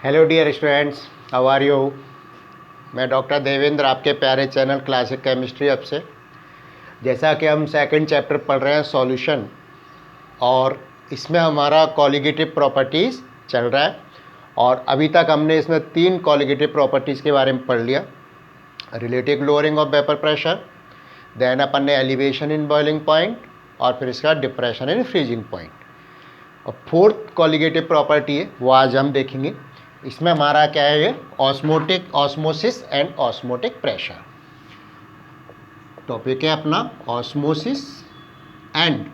Hello dear students, how are you. मैं doctor Devendra, आपके प्यारे चैनल क्लासिक केमिस्ट्री अब से। जैसा कि हम सेकंड चैप्टर पढ़ रहे हैं सॉल्यूशन, और इसमें हमारा कॉलिगेटिव प्रॉपर्टीज़ चल रहा है। और अभी तक हमने इसमें 3 कॉलिगेटिव प्रॉपर्टीज़ के बारे में पढ़ लिया। Relative lowering of vapour pressure, then अपन ने एलिवेशन इन बॉइलिंग पॉइंट, और फिर इसका डिप्रेशन इन फ्रीजिंग पॉइंट। और फोर्थ कॉलिगेटिव प्रॉपर्टी है वो आज हम देखेंगे। इसमें हमारा क्या है, ये osmosis and osmotic pressure. Topic है अपना osmosis and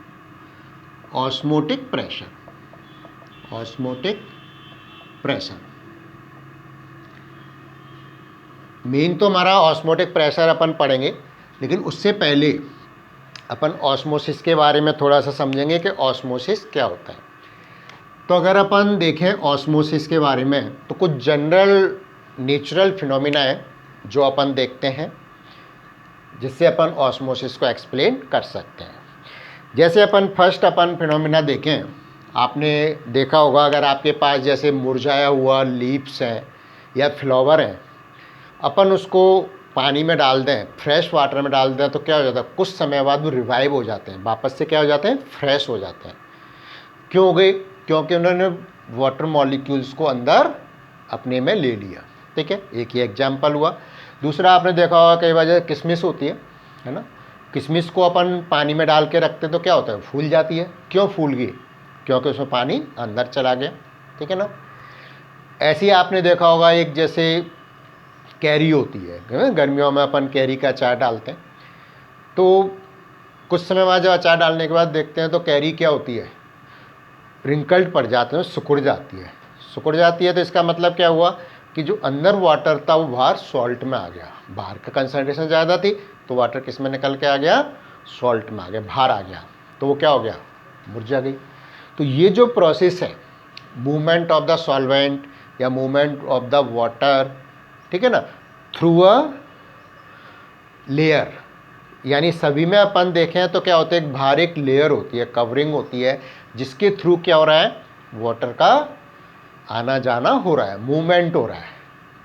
osmotic pressure. Osmotic pressure main तो हमारा ऑस्मोटिक प्रेशर अपन पढ़ेंगे, लेकिन उससे पहले अपन ऑस्मोसिस के बारे में थोड़ा सा समझेंगे कि ऑस्मोसिस क्या होता है। तो अगर अपन देखें ऑस्मोसिस के बारे में, तो कुछ जनरल नेचुरल फिनोमिना है जो अपन देखते हैं, जिससे अपन ऑस्मोसिस को एक्सप्लेन कर सकते हैं। जैसे अपन फिनोमिना देखें, आपने देखा होगा, अगर आपके पास जैसे मुरझाया हुआ लीव्स हैं या फ्लावर हैं, अपन उसको पानी में डाल दें, फ्रेश वाटर में डाल दें, तो क्या हो जाता है, कुछ समय बाद वो रिवाइव हो जाते हैं, वापस से क्या हो जाते हैं, फ्रेश हो जाते हैं। क्यों हो गए? क्योंकि उन्होंने वाटर मॉलिक्यूल्स को अंदर अपने में ले लिया। ठीक है, एक ही एग्जाम्पल हुआ। दूसरा आपने देखा होगा, कई बार किशमिश होती है ना, किशमिश को अपन पानी में डाल के रखते हैं तो क्या होता है, फूल जाती है। क्यों फूल गई? क्योंकि उसमें पानी अंदर चला गया। ठीक है ना। ऐसे ही आपने देखा होगा, एक जैसे कैरी होती है, गर्मियों में अपन कैरी का अचार डालते हैं, तो कुछ समय बाद जब अचार डालने के बाद देखते हैं तो कैरी क्या होती है, रिंकल्ड पड़ जाते हैं, सिकुड़ जाती है। सिकुड़ जाती है तो इसका मतलब क्या हुआ कि जो अंदर वाटर था वो बाहर सॉल्ट में आ गया। बाहर का कंसनट्रेशन ज़्यादा थी तो वाटर किस में निकल के आ गया, सॉल्ट में आ गया, बाहर आ गया, तो वो क्या हो गया, मुरझा गई। तो ये जो प्रोसेस है, मूवमेंट ऑफ द सॉल्वेंट या मूवमेंट ऑफ द वाटर, ठीक है ना, थ्रू अ लेयर, यानी सभी में अपन देखें तो क्या होता है, एक बाहर एक लेयर होती है, कवरिंग होती है, जिसके थ्रू क्या हो रहा है, वाटर का आना जाना हो रहा है, मूवमेंट हो रहा है।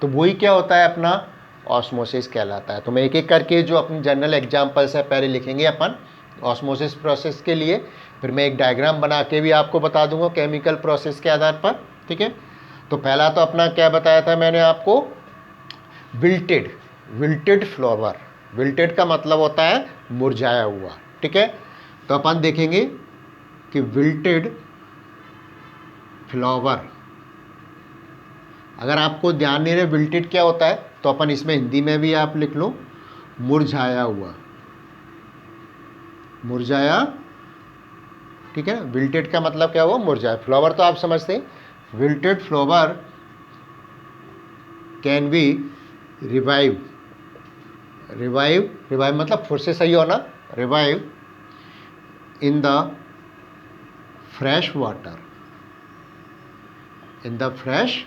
तो वही क्या होता है, अपना ऑस्मोसिस कहलाता है। तो मैं एक एक करके जो अपनी जनरल एग्जांपल्स है पहले लिखेंगे अपन ऑस्मोसिस प्रोसेस के लिए, फिर मैं एक डायग्राम बना के भी आपको बता दूंगा केमिकल प्रोसेस के आधार पर। ठीक है, तो पहला तो अपना क्या बताया था मैंने आपको, विल्टेड फ्लावर। विल्टेड का मतलब होता है मुरझाया हुआ। ठीक है, तो अपन देखेंगे कि विल्टेड फ्लावर, अगर आपको ध्यान नहीं रहे विल्टेड क्या होता है, तो अपन इसमें हिंदी में भी आप लिख लो, मुरझाया हुआ, मुरझाया। ठीक है, विल्टेड का मतलब क्या हुआ, मुरझाया। फ्लावर तो आप समझते हैं। Wilted flower can be revive, revive मतलब फिर से सही होना, revive in the fresh water, in the fresh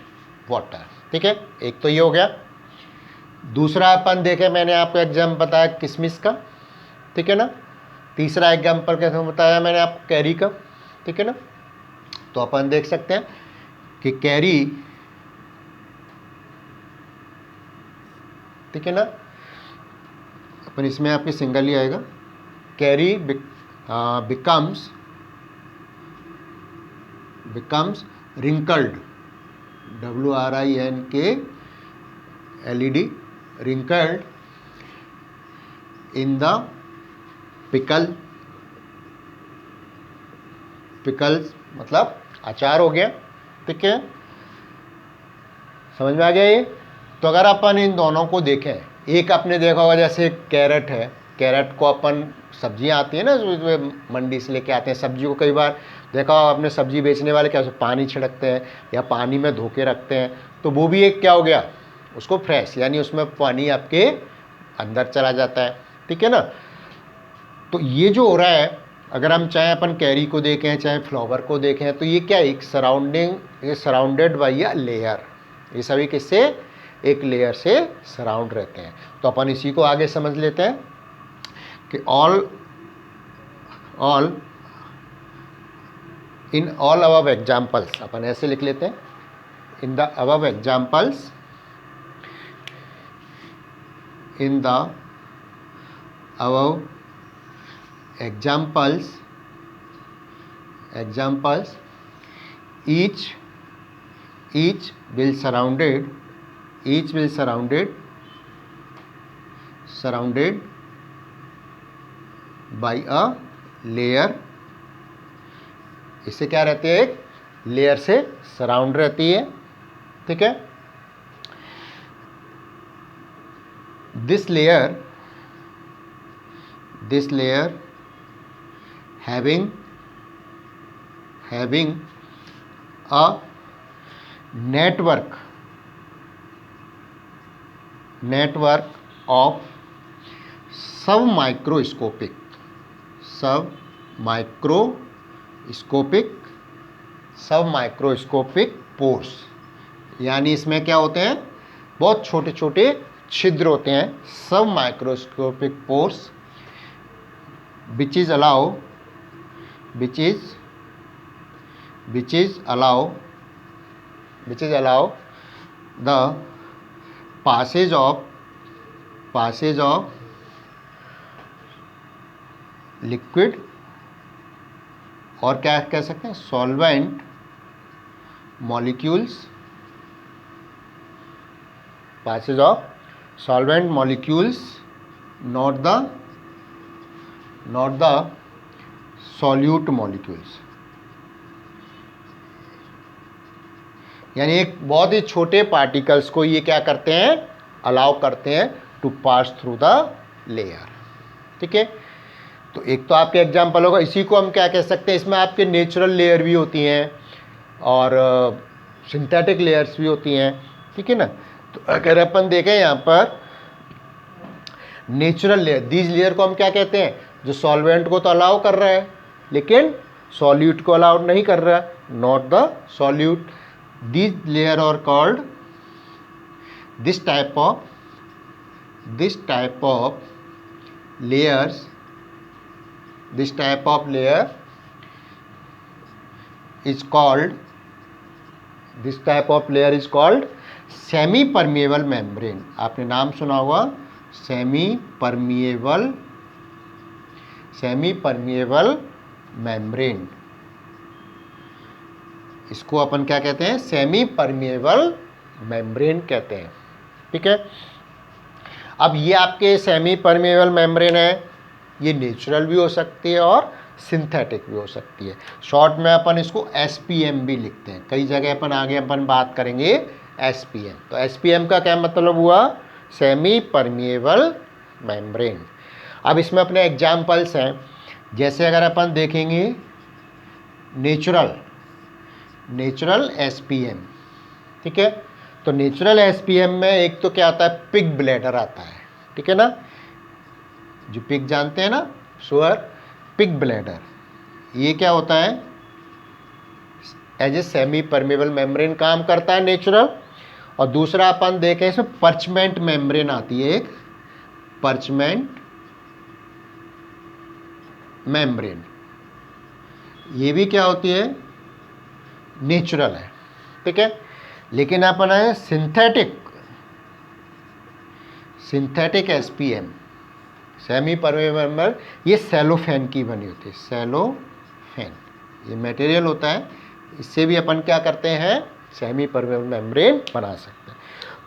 water. ठीक है, एक तो ये हो गया। दूसरा अपन देखे, मैंने आपको एग्जाम्पल बताया किशमिश का। ठीक है ना। तीसरा एग्जाम्पल कैसे बताया मैंने आपको, कैरी का। ठीक है ना। तो अपन देख सकते हैं कि कैरी, ठीक है ना, अपन इसमें आपकी सिंगल ही आएगा, carry becomes wrinkled, WRINKLED, wrinkled in the pickles मतलब अचार हो गया। ठीक है, समझ में आ गया ये। तो अगर अपन इन दोनों को देखें, एक आपने देखा होगा जैसे कैरेट है, कैरेट को अपन सब्जियां आती है ना, जो मंडी से लेके आते हैं सब्जी को, कई बार देखा होगा आपने, सब्जी बेचने वाले क्या पानी छिड़कते हैं या पानी में धो के रखते हैं, तो वो भी एक क्या हो गया, उसको फ्रेश, यानी उसमें पानी आपके अंदर चला जाता है। ठीक है ना। तो ये जो हो रहा है, अगर हम चाहे अपन कैरी को देखें चाहे फ्लावर को देखें, तो ये क्या है, एक ये सराउंडेड बाई अ लेयर, ये सभी किससे, एक लेयर से सराउंड रहते हैं। तो अपन इसी को आगे समझ लेते हैं कि इन ऑल अबव एग्जाम्पल्स, अपन ऐसे लिख लेते हैं, in the above examples, in the above examples, each will surrounded by a layer. इससे क्या रहती है, एक लेयर से सराउंड रहती है, ठीक है. This layer having a network of submicroscopic pores. यानी इसमें क्या होते हैं, बहुत छोटे छोटे छिद्र होते हैं, सब microscopic pores, which is allow the passage of liquid, और क्या कह सकते हैं, solvent molecules, passage of solvent molecules, not the solute molecules. यानी एक बहुत ही छोटे पार्टिकल्स को ये क्या करते हैं, अलाउ करते हैं to pass through the layer, ठीक है. तो एक तो आपके एग्जाम्पल होगा, इसी को हम क्या कह सकते हैं, इसमें आपके नेचुरल लेयर भी होती हैं और सिंथेटिक लेयर्स भी होती हैं, ठीक है ना. तो अगर अपन देखें यहाँ पर नेचुरल लेयर, दीज लेयर को हम क्या कहते हैं, जो सॉल्वेंट को तो अलाउ कर रहा है लेकिन सॉल्यूट को अलाउ नहीं कर रहा है, not the solute. These layer are called, this type of layer is called semi permeable membrane. आपने नाम सुना होगा, सेमी परमिएबल मेम्ब्रेन. इसको अपन क्या कहते हैं, सेमी परमिएबल मेम्ब्रेन कहते हैं, ठीक है. अब ये आपके सेमी परमिएबल मेम्ब्रेन है, ये नेचुरल भी हो सकती है और सिंथेटिक भी हो सकती है. शॉर्ट में अपन इसको SPM भी लिखते हैं, कई जगह अपन आगे बात करेंगे SPM. तो SPM का क्या मतलब हुआ, सेमी परमिएबल मेम्ब्रेन. अब इसमें अपने एग्जाम्पल्स हैं, जैसे अगर अपन देखेंगे नेचुरल SPM, ठीक है. तो नेचुरल SPM में एक तो क्या आता है, पिग ब्लैडर आता है, ठीक है ना. जो पिग जानते हैं ना, सुअर, पिग ब्लैडर, ये क्या होता है, as a semi permeable membrane काम करता है, नेचुरल. और दूसरा अपन देखें, इसमें पर्चमेंट मेम्ब्रेन आती है, एक पर्चमेंट मेम्ब्रेन, ये भी क्या होती है, नेचुरल है, ठीक है. लेकिन अपन है synthetic SPM, semi permeable membrane, ये सेलोफेन की बनी होती है, सेलोफेन ये मटेरियल होता है, इससे भी अपन क्या करते हैं, सेमी परमिएबल मेम्ब्रेन बना सकते हैं.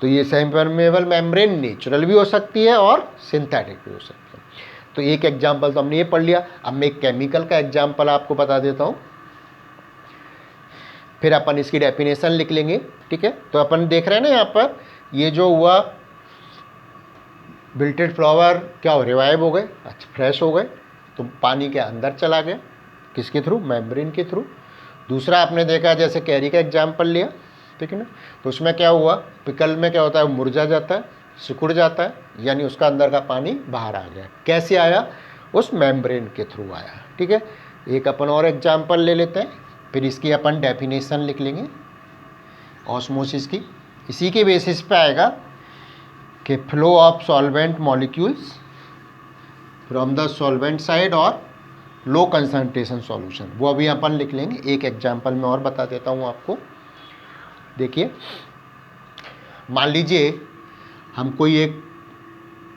तो ये सेमी परमिएबल मेम्ब्रेन नेचुरल भी हो सकती है और सिंथेटिक भी हो सकती है. तो एक एग्जांपल तो हमने ये पढ़ लिया. अब मैं एक केमिकल का एग्जांपल आपको बता देता हूँ, फिर अपन इसकी डेफिनेशन लिख लेंगे, ठीक है. तो अपन देख रहे हैं ना यहाँ पर, ये जो हुआ विल्टेड फ्लावर क्या हो, रिवाइव हो गए, अच्छा फ्रेश हो गए, तो पानी के अंदर चला गया, किसके थ्रू, मेम्ब्रेन के थ्रू. दूसरा आपने देखा, जैसे कैरी का एग्जाम्पल लिया, ठीक है ना. तो उसमें क्या हुआ, पिकल में क्या होता है, मुरझा जाता है, सिकुड़ जाता है, यानी उसका अंदर का पानी बाहर आ गया. कैसे आया, उस मेम्ब्रेन के थ्रू आया, ठीक है. एक अपन और एग्जाम्पल ले लेते हैं, फिर इसकी अपन डेफिनेशन लिख लेंगे ऑस्मोसिस की. इसी के बेसिस पे आएगा कि flow of solvent molecules from the solvent side और लो कंसंट्रेशन सॉल्यूशन, वो अभी अपन लिख लेंगे. एक एग्जांपल में और बता देता हूँ आपको. देखिए, मान लीजिए हम कोई एक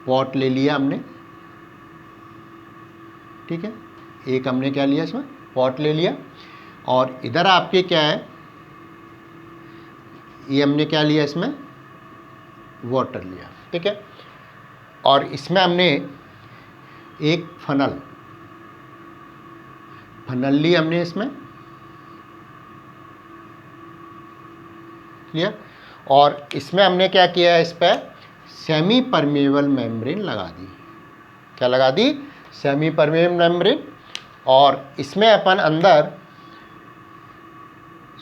पॉट ले लिया हमने, ठीक है, एक हमने क्या लिया इसमें, पॉट ले लिया, और इधर आपके क्या है, ये हमने क्या लिया इसमें, वाटर लिया, ठीक है, और इसमें हमने एक फनल ली हमने इसमें लिया, और इसमें हमने क्या किया है, इस पर सेमी परमेबल मेम्ब्रेन लगा दी। क्या लगा दी, सेमी परमेबल मेम्ब्रेन, और इसमें अपन अंदर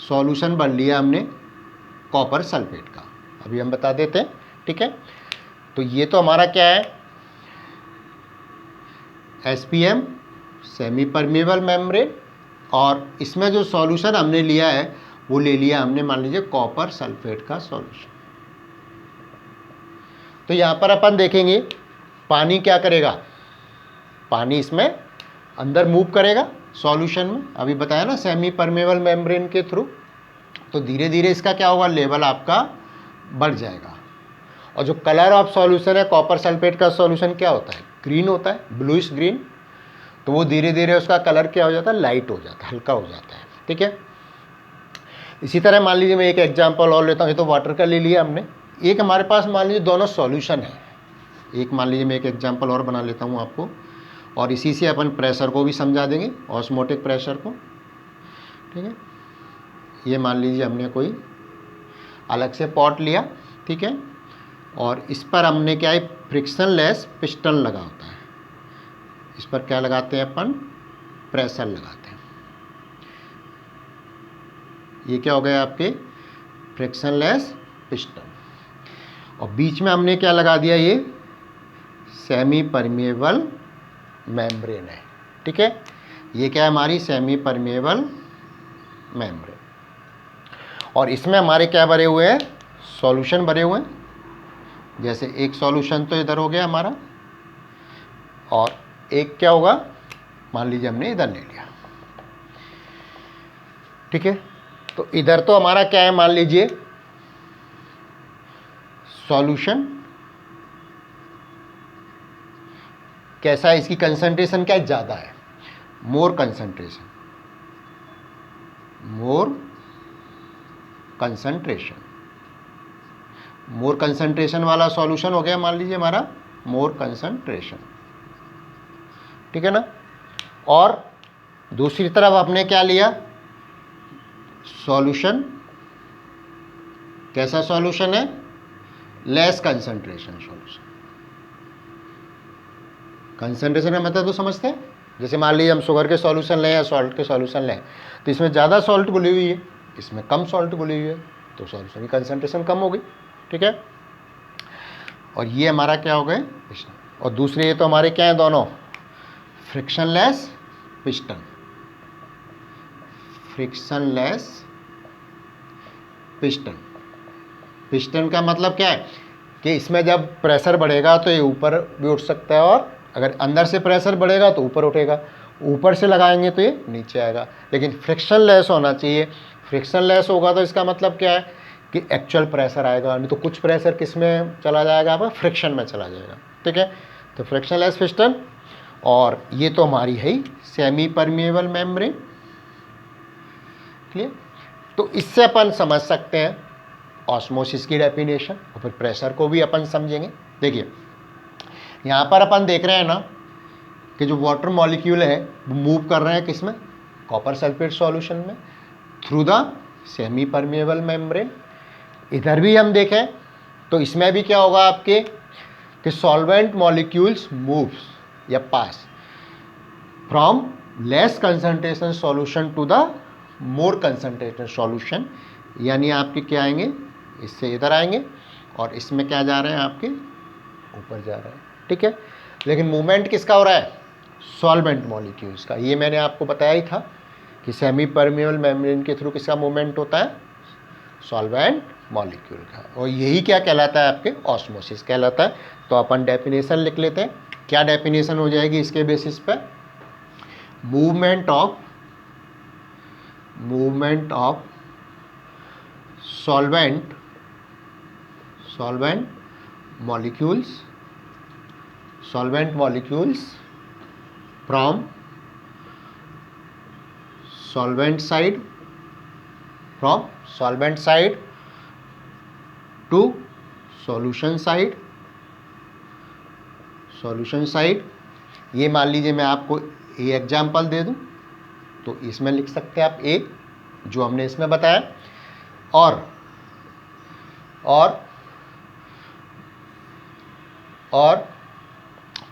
सॉल्यूशन भर लिया हमने कॉपर सल्फेट का, अभी हम बता देते हैं, ठीक है। तो ये तो हमारा क्या है, SPM सेमी परमेबल मेम्ब्रेन, और इसमें जो सॉल्यूशन हमने लिया है वो ले लिया हमने, मान लीजिए कॉपर सल्फेट का सॉल्यूशन। तो यहाँ पर अपन देखेंगे पानी क्या करेगा, पानी इसमें अंदर मूव करेगा सॉल्यूशन में, अभी बताया ना सेमी परमेबल मेम्ब्रेन के थ्रू, तो धीरे धीरे इसका क्या होगा, लेवल आपका बढ़ जाएगा। और जो कलर ऑफ सॉल्यूशन है कॉपर सल्फेट का सॉल्यूशन क्या होता है, ग्रीन होता है, ब्लूइश ग्रीन, तो वो धीरे धीरे उसका कलर क्या हो जाता है, लाइट हो जाता है, हल्का हो जाता है, ठीक है। इसी तरह मान लीजिए मैं एक एग्जांपल और लेता हूँ, ये तो वाटर का ले लिया हमने, एक हमारे पास मान लीजिए दोनों सॉल्यूशन है, एक मान लीजिए मैं एक एग्जांपल और बना लेता हूँ आपको, और इसी से अपन प्रेशर को भी समझा देंगे, ऑस्मोटिक प्रेशर को, ठीक है। ये मान लीजिए हमने कोई अलग से पॉट लिया, ठीक है, और इस पर हमने क्या है, फ्रिक्शनलेस पिस्टन लगा होता है, इस पर क्या लगाते हैं अपन, प्रेशर लगाते हैं। ये क्या हो गया आपके, फ्रिक्शनलेस पिस्टन, और बीच में हमने क्या लगा दिया, ये सेमी परमेबल मेम्ब्रेन है, ठीक है। ये क्या है, हमारी सेमी परमेबल मेम्ब्रेन, और इसमें हमारे क्या भरे हुए हैं, सॉल्यूशन भरे हुए हैं। जैसे एक सॉल्यूशन तो इधर हो गया हमारा, और एक क्या होगा, मान लीजिए हमने इधर ले लिया, ठीक है। तो इधर तो हमारा क्या है, मान लीजिए सॉल्यूशन कैसा है, इसकी कंसंट्रेशन क्या है, ज़्यादा है, मोर कंसंट्रेशन, मोर कंसंट्रेशन वाला सॉल्यूशन हो गया मान लीजिए हमारा मोर कंसंट्रेशन, ठीक है ना। और दूसरी तरफ आपने क्या लिया, सॉल्यूशन कैसा सॉल्यूशन है, लेस कंसंट्रेशन सॉल्यूशन। कंसंट्रेशन का मतलब तो समझते हैं, जैसे मान लीजिए हम शुगर के सॉल्यूशन लें या सॉल्ट के सॉल्यूशन लें, तो इसमें ज़्यादा सॉल्ट घुली हुई है, इसमें कम सॉल्ट घुली हुई है, तो सॉल्यूशन की कंसंट्रेशन कम हो गई, ठीक है। और ये हमारा क्या हो गए, पिस्टन, और दूसरे ये तो हमारे क्या है, दोनों frictionless piston, frictionless piston. Piston का मतलब क्या है कि इसमें जब प्रेशर बढ़ेगा तो ये ऊपर भी उठ सकता है, और अगर अंदर से प्रेशर बढ़ेगा तो ऊपर उठेगा, ऊपर से लगाएंगे तो ये नीचे आएगा, लेकिन फ्रिक्शन लेस होना चाहिए। फ्रिक्शन लेस होगा तो इसका मतलब क्या है कि एक्चुअल प्रेशर आएगा, नहीं तो कुछ प्रेशर किस में चला जाएगा, आपका फ्रिक्शन में चला जाएगा, ठीक है। तो फ्रिक्शन लेस पिस्टन, और ये तो हमारी है ही सेमी परमेबल मेम्ब्रेन, क्लियर। तो इससे अपन समझ सकते हैं ऑस्मोसिस की डेफिनेशन, और फिर प्रेशर को भी अपन समझेंगे। देखिए यहाँ पर अपन देख रहे हैं ना कि जो वाटर मॉलिक्यूल है वो मूव कर रहे हैं किसमें, कॉपर सल्फेट सॉल्यूशन में, through the semi permeable membrane. इधर भी हम देखें तो इसमें भी क्या होगा आपके कि सॉल्वेंट मॉलिक्यूल्स मूव्स या pass from less concentration solution to the more concentrated solution, यानी आपके क्या आएंगे, इससे इधर आएंगे, और इसमें क्या जा रहे हैं, आपके ऊपर जा रहे हैं, ठीक है। लेकिन मूवमेंट किसका हो रहा है, सॉल्वेंट मॉलिक्यूल्स का। ये मैंने आपको बताया ही था कि सेमी परमेबल मेम्ब्रेन के थ्रू किसका मूवमेंट होता है, सॉल्वेंट मॉलिक्यूल का, और यही क्या कहलाता है, आपके ऑस्मोसिस कहलाता है। तो अपन डेफिनेशन लिख लेते हैं, क्या डेफिनेशन हो जाएगी इसके बेसिस पे, movement of solvent molecules from solvent side to solution side। ये मान लीजिए मैं आपको ए एग्जाम्पल दे दूं तो इसमें लिख सकते हैं आप ए, जो हमने इसमें बताया, और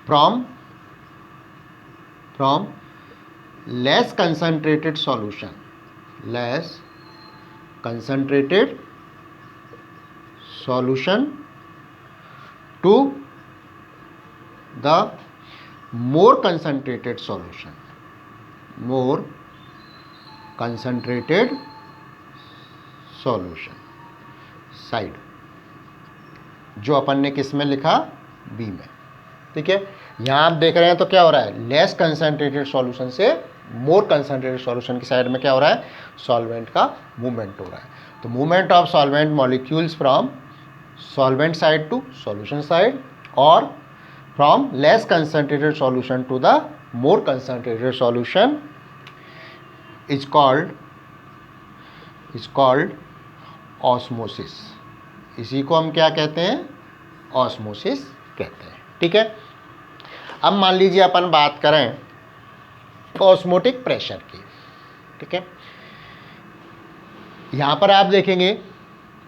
from less concentrated solution to the more concentrated solution side, जो अपन ने किस में लिखा, बी में। ठीक है, यहाँ आप देख रहे हैं तो क्या हो रहा है, लेस कंसंट्रेटेड सॉल्यूशन से मोर कंसंट्रेटेड सॉल्यूशन की साइड में क्या हो रहा है, सॉल्वेंट का मूवमेंट हो रहा है। तो movement of solvent molecules from solvent side to solution side और from less concentrated solution to the more concentrated solution is called osmosis. इसी को हम क्या कहते हैं, ऑस्मोसिस कहते हैं। ठीक है, अब मान लीजिए अपन बात करें ऑस्मोटिक प्रेशर की। ठीक है, यहाँ पर आप देखेंगे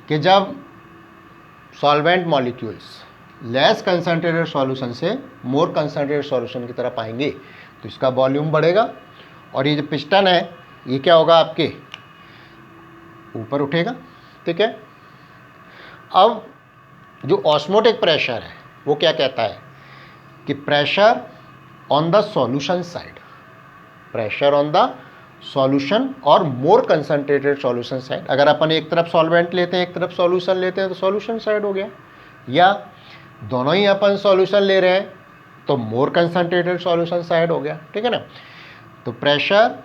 कि जब solvent molecules less concentrated solution से मोर कंसंट्रेटेड सॉल्यूशन की तरफ आएंगे तो इसका वॉल्यूम बढ़ेगा और ये जो पिस्टन है ये क्या होगा, आपके ऊपर उठेगा। ठीक है, अब जो ऑस्मोटिक प्रेशर है वो क्या कहता है कि pressure on the solution side, pressure on the solution और मोर कंसंट्रेटेड सॉल्यूशन साइड। अगर अपन एक तरफ सॉल्वेंट लेते हैं एक तरफ सॉल्यूशन लेते हैं तो सॉल्यूशन साइड हो गया, या दोनों ही अपन सॉल्यूशन ले रहे हैं तो मोर कंसंट्रेटेड सॉल्यूशन साइड हो गया। ठीक है ना, तो pressure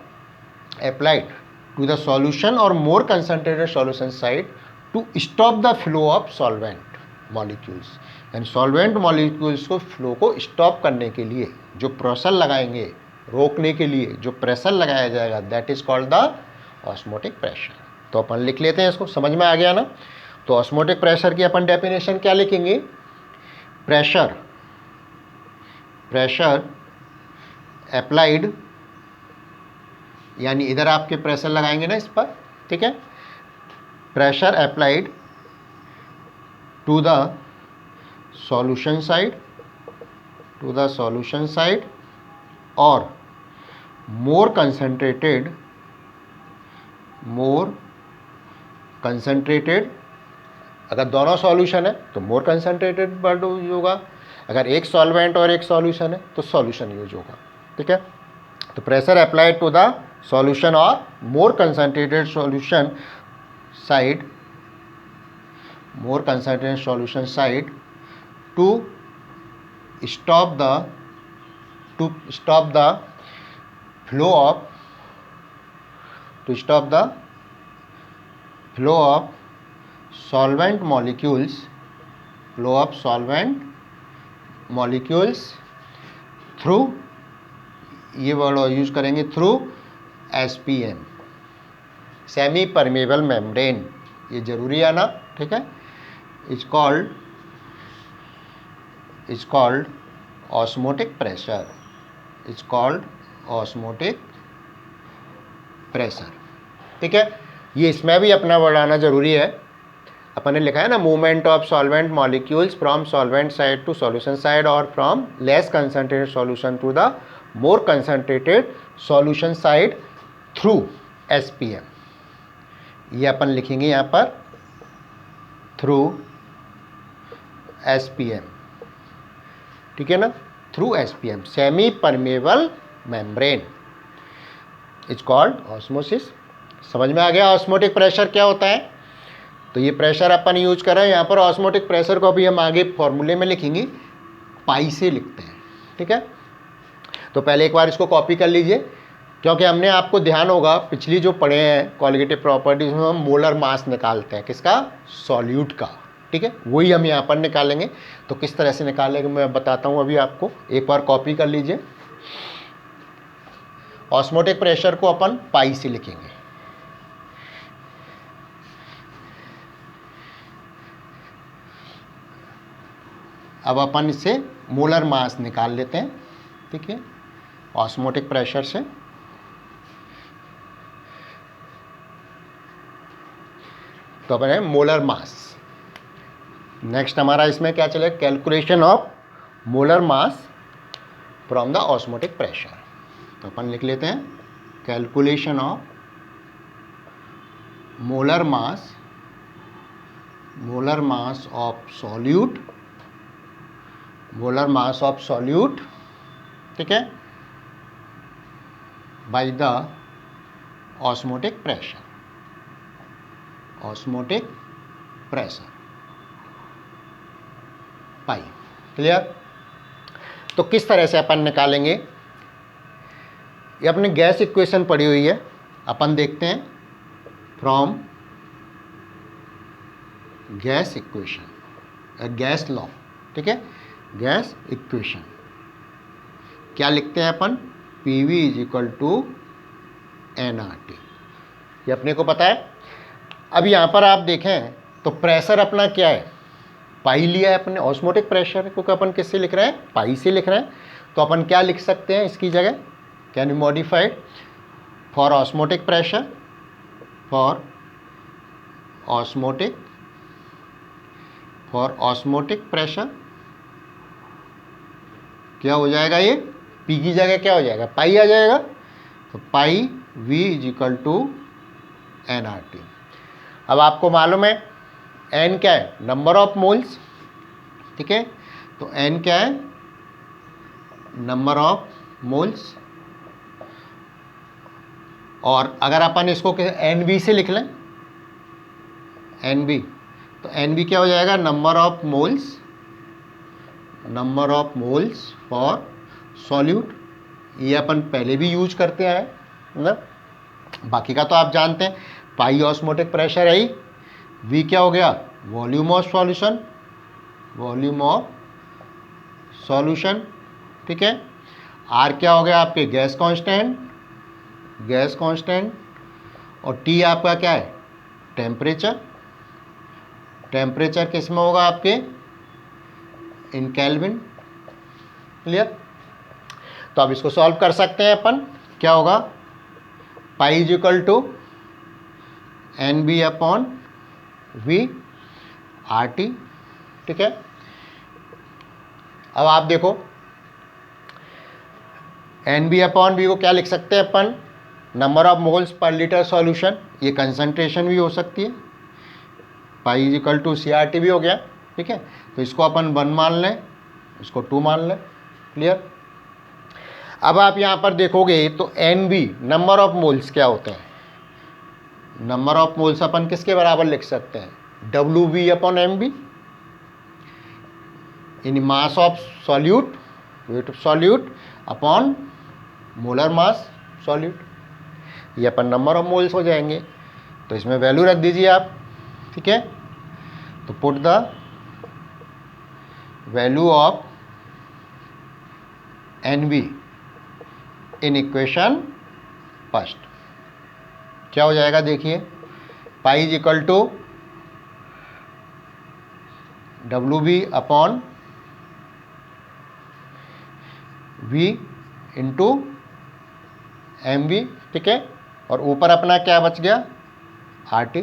applied to the solution और more concentrated solution side to stop the flow of solvent molecules, यानी सॉल्वेंट मॉलिक्यूल्स को फ्लो को स्टॉप करने के लिए जो प्रेशर लगाएंगे, रोकने के लिए जो प्रेशर लगाया जाएगा, that is called the osmotic pressure. तो अपन लिख लेते हैं इसको, समझ में आ गया ना। तो ऑस्मोटिक प्रेशर की अपन डेफिनेशन क्या लिखेंगे, प्रेशर अप्लाइड, यानी इधर आपके प्रेशर लगाएंगे ना इस पर। ठीक है, pressure applied to the solution side और मोर कंसंट्रेटेड, अगर दोनों सॉल्यूशन है तो मोर कंसंट्रेटेड वर्ड यूज होगा, अगर एक सॉल्वेंट और एक सॉल्यूशन है तो सॉल्यूशन यूज होगा। ठीक है, तो pressure applied to the solution और more concentrated solution side to stop the flow of solvent molecules through, ये वर्ड यूज करेंगे, through SPM, semi permeable membrane, ये जरूरी है ना। ठीक है, इज कॉल्ड ऑस्मोटिक प्रेशर। ठीक है, ये इसमें भी अपना वर्ड आना जरूरी है। अपन ने लिखा है ना, movement of solvent molecules from solvent side to solution side और from less concentrated solution to the more concentrated solution side through SPM। ये अपन लिखेंगे यहाँ पर थ्रू SPM। ठीक है ना, through SPM, semi permeable membrane is called osmosis. समझ में आ गया ऑस्मोटिक प्रेशर क्या होता है। तो ये प्रेशर अपन यूज कर रहे हैं यहाँ पर। ऑस्मोटिक प्रेशर को अभी हम आगे फॉर्मूले में लिखेंगे, पाई से लिखते हैं। ठीक है, तो पहले एक बार इसको कॉपी कर लीजिए। क्योंकि हमने आपको ध्यान होगा पिछली जो पढ़े हैं क्वालिटेटिव प्रॉपर्टीज में हम मोलर मास निकालते हैं किसका, सॉल्यूट का, ठीक है, वही हम यहाँ पर निकालेंगे। तो किस तरह से निकालेंगे मैं बताता हूँ अभी आपको, एक बार कॉपी कर लीजिए। ऑस्मोटिक प्रेशर को अपन पाई से लिखेंगे, अब अपन इससे मोलर मास निकाल लेते हैं, ठीक है, ऑस्मोटिक प्रेशर से। तो अपन है मोलर मास। नेक्स्ट हमारा इसमें क्या चलेगा, calculation of molar mass from the osmotic pressure. तो अपन लिख लेते हैं calculation of molar mass of solute, molar mass of solute, ठीक है, by the osmotic pressure, osmotic pressure pi. Clear. तो किस तरह से अपन निकालेंगे, ये अपने गैस इक्वेशन पड़ी हुई है, अपन देखते हैं from gas equation, gas law, ठीक है, गैस इक्वेशन क्या लिखते हैं अपन, PV is equal to nRT, ये अपने को पता है। अब यहाँ पर आप देखें तो प्रेशर अपना क्या है, पाई लिया है अपने, ऑस्मोटिक प्रेशर क्योंकि अपन किससे लिख रहे हैं, पाई से लिख रहे हैं। तो अपन क्या लिख सकते हैं इसकी जगह, can you modified for osmotic pressure, for osmotic pressure क्या हो जाएगा, ये पी की जगह क्या हो जाएगा, पाई आ जाएगा। तो pi V is equal to nRT। अब आपको मालूम है n क्या है, नंबर ऑफ मोल्स, ठीक है, तो n क्या है, नंबर ऑफ मोल्स। और अगर अपन इसको NB से लिख लें, NB, तो NB क्या हो जाएगा, number of moles for solute. ये अपन पहले भी यूज करते हैं ना, बाकी का तो आप जानते हैं, पाई ऑस्मोटिक प्रेशर है, V क्या हो गया, वॉल्यूम ऑफ सॉल्यूशन, ठीक है, R क्या हो गया आपके गैस कांस्टेंट, और T आपका क्या है, टेम्परेचर किस में होगा आपके, इन केल्विन। क्लियर। तो अब इसको सॉल्व कर सकते हैं अपन, क्या होगा, pi is equal to NB upon V RT, ठीक है। अब आप देखो NB अपॉन V को क्या लिख सकते हैं अपन, number of moles per litre solution, ये कंसंट्रेशन भी हो सकती है, pi is equal to CRT भी हो गया, ठीक है। तो इसको अपन 1 मान लें, इसको 2 मान लें। क्लियर। अब आप यहाँ पर देखोगे तो NB नंबर ऑफ मोल्स क्या होते हैं, नंबर ऑफ मोल्स अपन किसके बराबर लिख सकते हैं, WV upon MB, in mass of solute, weight of solute upon molar mass solute, ये अपन नंबर ऑफ मोल्स हो जाएंगे। तो इसमें वैल्यू रख दीजिए आप, ठीक है। तो put the value of NB in equation first, क्या हो जाएगा देखिए, pi is equal to WB upon V into MB, ठीक है, और ऊपर अपना क्या बच गया, RT।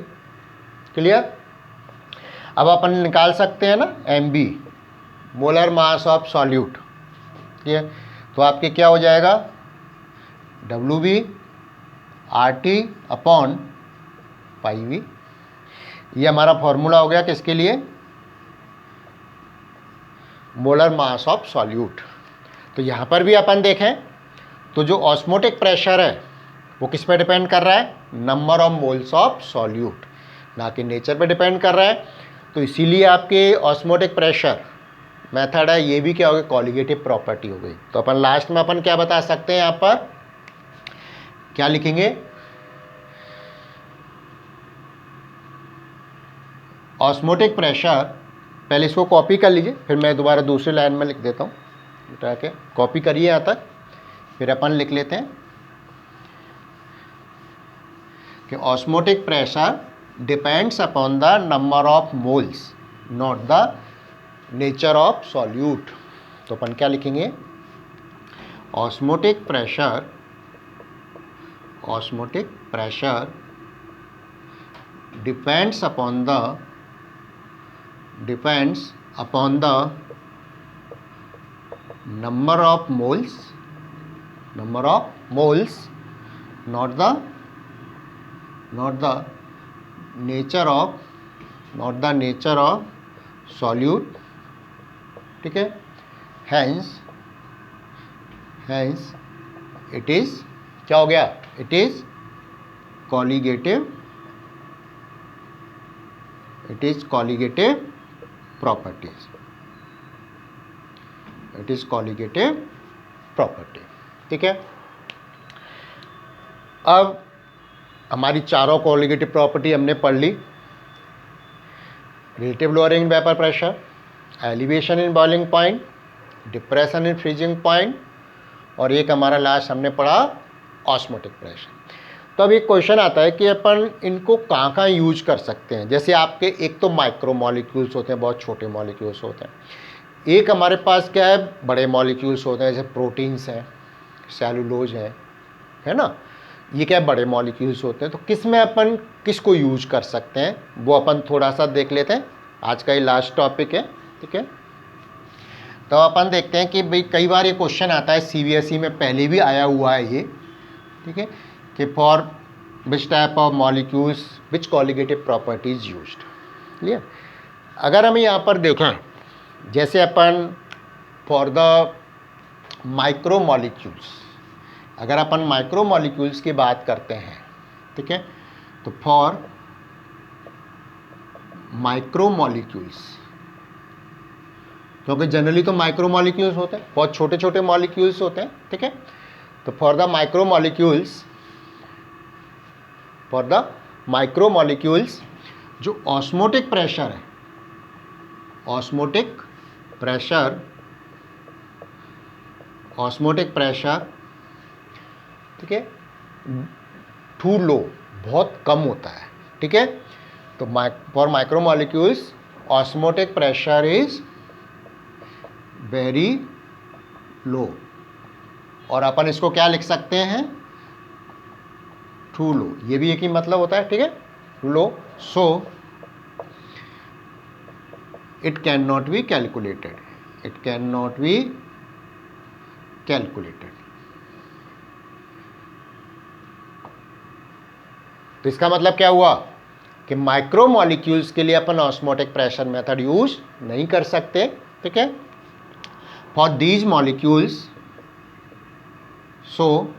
क्लियर। अब अपन निकाल सकते हैं ना MB, molar mass of solute, ठीक है। तो आपके क्या हो जाएगा, WB RT upon pi V, ये हमारा फॉर्मूला हो गया किसके लिए, मोलर मास ऑफ सॉल्यूट। तो यहाँ पर भी अपन देखें तो जो ऑस्मोटिक प्रेशर है वो किस पे डिपेंड कर रहा है, number of moles of solute, ना कि नेचर पे डिपेंड कर रहा है। तो इसीलिए आपके ऑस्मोटिक प्रेशर मेथड है, ये भी क्या हो गया, कॉलिगेटिव प्रॉपर्टी हो गई। तो अपन लास्ट में अपन क्या बता सकते हैं यहाँ पर, क्या लिखेंगे? ऑस्मोटिक प्रेशर, पहले इसको कॉपी कर लीजिए, फिर मैं दोबारा दूसरी लाइन में लिख देता हूँ, उठा के कॉपी करिए यहाँ तक, फिर अपन लिख लेते हैं कि osmotic pressure depends upon the number of moles not the nature of solute. तो अपन क्या लिखेंगे? Osmotic pressure depends upon the number of moles not the nature of solute, ठीक है। hence it is क्या हो गया? it is colligative properties, ठीक है। अब हमारी चारों कॉलिगेटिव प्रॉपर्टी हमने पढ़ ली। Relative lowering vapour pressure, elevation in boiling point, depression in freezing point, और एक हमारा लास्ट हमने पढ़ा ऑस्मोटिक प्रेशर। तो अब एक क्वेश्चन आता है कि अपन इनको कहाँ यूज कर सकते हैं। जैसे आपके एक तो माइक्रो मॉलिक्यूल्स होते हैं, बहुत छोटे मॉलिक्यूल्स होते हैं, एक हमारे पास क्या है, बड़े मॉलिक्यूल्स होते हैं, जैसे प्रोटीन्स हैं, सेलुलोज है ना, ये क्या बड़े मॉलिक्यूल्स होते हैं। तो किस में अपन किसको यूज कर सकते हैं वो अपन थोड़ा सा देख लेते हैं। आज का ये लास्ट टॉपिक है, ठीक है। तो अपन देखते हैं कि भाई कई बार ये क्वेश्चन आता है, CBSE में पहले भी आया हुआ है ये, ठीक है, कि for which type of molecules which colligative properties used. Clear? अगर हम यहाँ पर देखें, जैसे अपन फॉर द माइक्रो मॉलिक्यूल्स, अगर अपन माइक्रो मॉलिक्यूल्स की बात करते हैं, ठीक है, तो फॉर माइक्रो मॉलिक्यूल्स, क्योंकि जनरली तो माइक्रो मॉलिक्यूल्स होते हैं, बहुत छोटे छोटे मॉलिक्यूल्स होते हैं, ठीक है। तो फॉर द माइक्रो मॉलिक्यूल्स जो ऑस्मोटिक प्रेशर है, ऑस्मोटिक प्रेशर, ठीक है, टू लो, बहुत कम होता है, ठीक है। तो for micro molecules osmotic pressure is very low, और अपन इसको क्या लिख सकते हैं? टू लो, ये भी एक ही मतलब होता है, ठीक है, लो। So it can not be calculated, तो इसका मतलब क्या हुआ कि माइक्रो मॉलिक्यूल्स के लिए अपन ऑस्मोटिक प्रेशर मेथड यूज नहीं कर सकते, ठीक है। For these molecules, so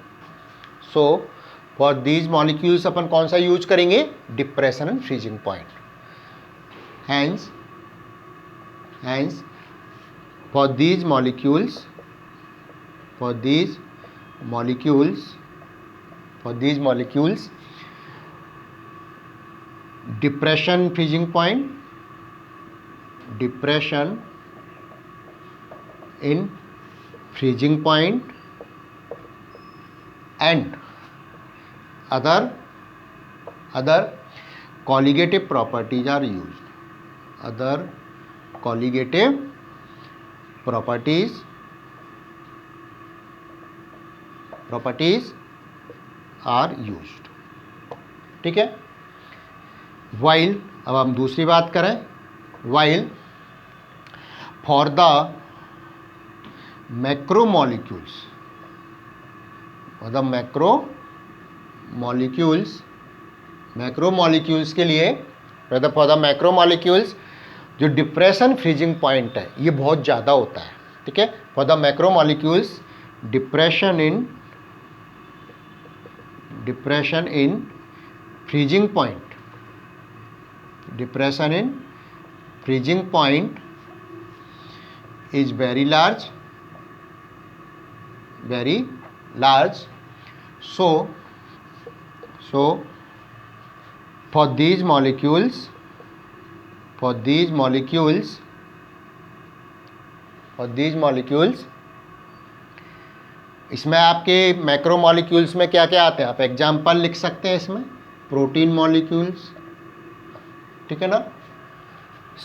for these molecules अपन कौन सा यूज करेंगे? Depression and freezing point. Hence for these molecules depression freezing point, depression in freezing point and other colligative properties are used. Other colligative properties are used, ठीक है। while, अब हम दूसरी बात करें, while for the macromolecules, मतलब macromolecules के लिए, फॉर द मैक्रोमॉलिक्यूल्स जो डिप्रेशन फ्रीजिंग पॉइंट है ये बहुत ज़्यादा होता है, ठीक है। For the macromolecules depression in freezing point is very large, so So for these molecules इसमें आपके मैक्रो मॉलिक्यूल्स में क्या क्या आते हैं, आप एग्जाम्पल लिख सकते हैं इसमें, प्रोटीन मॉलिक्यूल्स, ठीक है ना,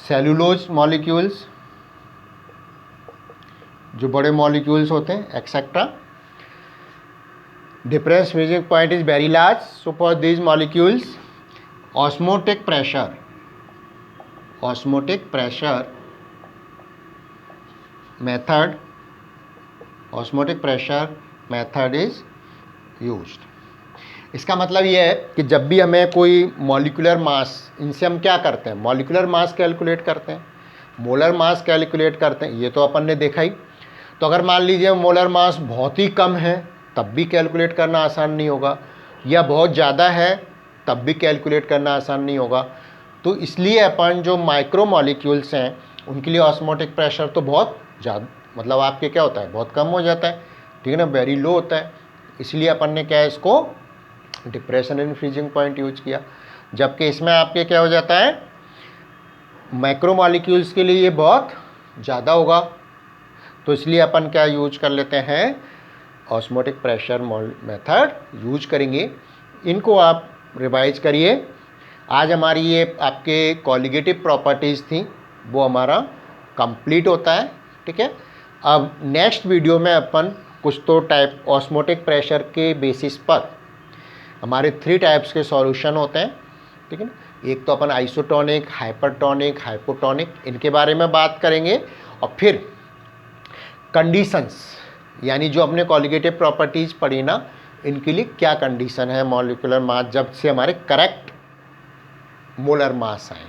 सेलुलोज मॉलिक्यूल्स जो बड़े मॉलिक्यूल्स होते हैं, etcetera. Difference freezing point is very large. So for these molecules osmotic pressure method is used. इसका मतलब ये है कि जब भी हमें कोई मॉलिक्यूलर मास, इनसे हम क्या करते हैं, मॉलिक्यूलर मास कैलकुलेट करते हैं, मोलर मास कैलकुलेट करते हैं, ये तो अपन ने देखा ही. तो अगर मान लीजिए मोलर मास बहुत ही कम है तब भी कैलकुलेट करना आसान नहीं होगा, या बहुत ज़्यादा है तब भी कैलकुलेट करना आसान नहीं होगा. तो इसलिए अपन जो माइक्रो मॉलिक्यूल्स हैं उनके लिए ऑस्मोटिक प्रेशर तो बहुत ज़्यादा, मतलब आपके क्या होता है, बहुत कम हो जाता है, ठीक है ना, वेरी लो होता है. इसलिए अपन ने क्या है, इसको depression in freezing point use किया. जबकि इसमें आपके क्या हो जाता है, मैक्रो मॉलिक्यूल्स के लिए ये बहुत ज़्यादा होगा. तो इसलिए अपन क्या यूज कर लेते हैं, ऑस्मोटिक प्रेशर मेथड यूज करेंगे. इनको आप रिवाइज करिए. आज हमारी ये आपके कॉलिगेटिव प्रॉपर्टीज़ थी, वो हमारा कंप्लीट होता है, ठीक है. अब नेक्स्ट वीडियो में अपन कुछ तो टाइप ऑस्मोटिक प्रेशर के बेसिस पर हमारे 3 टाइप्स के सॉल्यूशन होते हैं, ठीक है ना. एक तो अपन आइसोटोनिक, हाइपरटोनिक, हाइपोटोनिक, इनके बारे में बात करेंगे. और फिर कंडीशंस, यानी जो अपने कॉलिगेटिव प्रॉपर्टीज़ पढ़ी ना, इनके लिए क्या कंडीशन है मॉलिक्यूलर मास, जब से हमारे करेक्ट मोलर मास आए.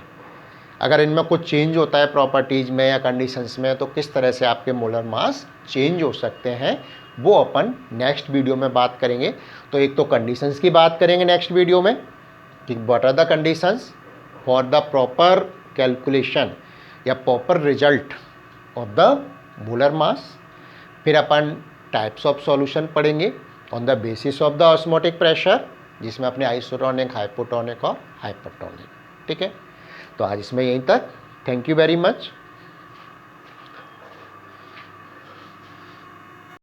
अगर इनमें कुछ चेंज होता है प्रॉपर्टीज़ में या कंडीशंस में, तो किस तरह से आपके मोलर मास चेंज हो सकते हैं, वो अपन नेक्स्ट वीडियो में बात करेंगे. तो एक तो कंडीशंस की बात करेंगे नेक्स्ट वीडियो में कि what are the conditions for the proper calculation या proper result of the molar mass. फिर अपन टाइप्स ऑफ सॉल्यूशन पढ़ेंगे on the basis of the osmotic pressure, जिसमें अपने आइसोटोनिक, हाइपोटोनिक और हाइपरटोनिक, ठीक है. तो आज इसमें यहीं तक. Thank you very much.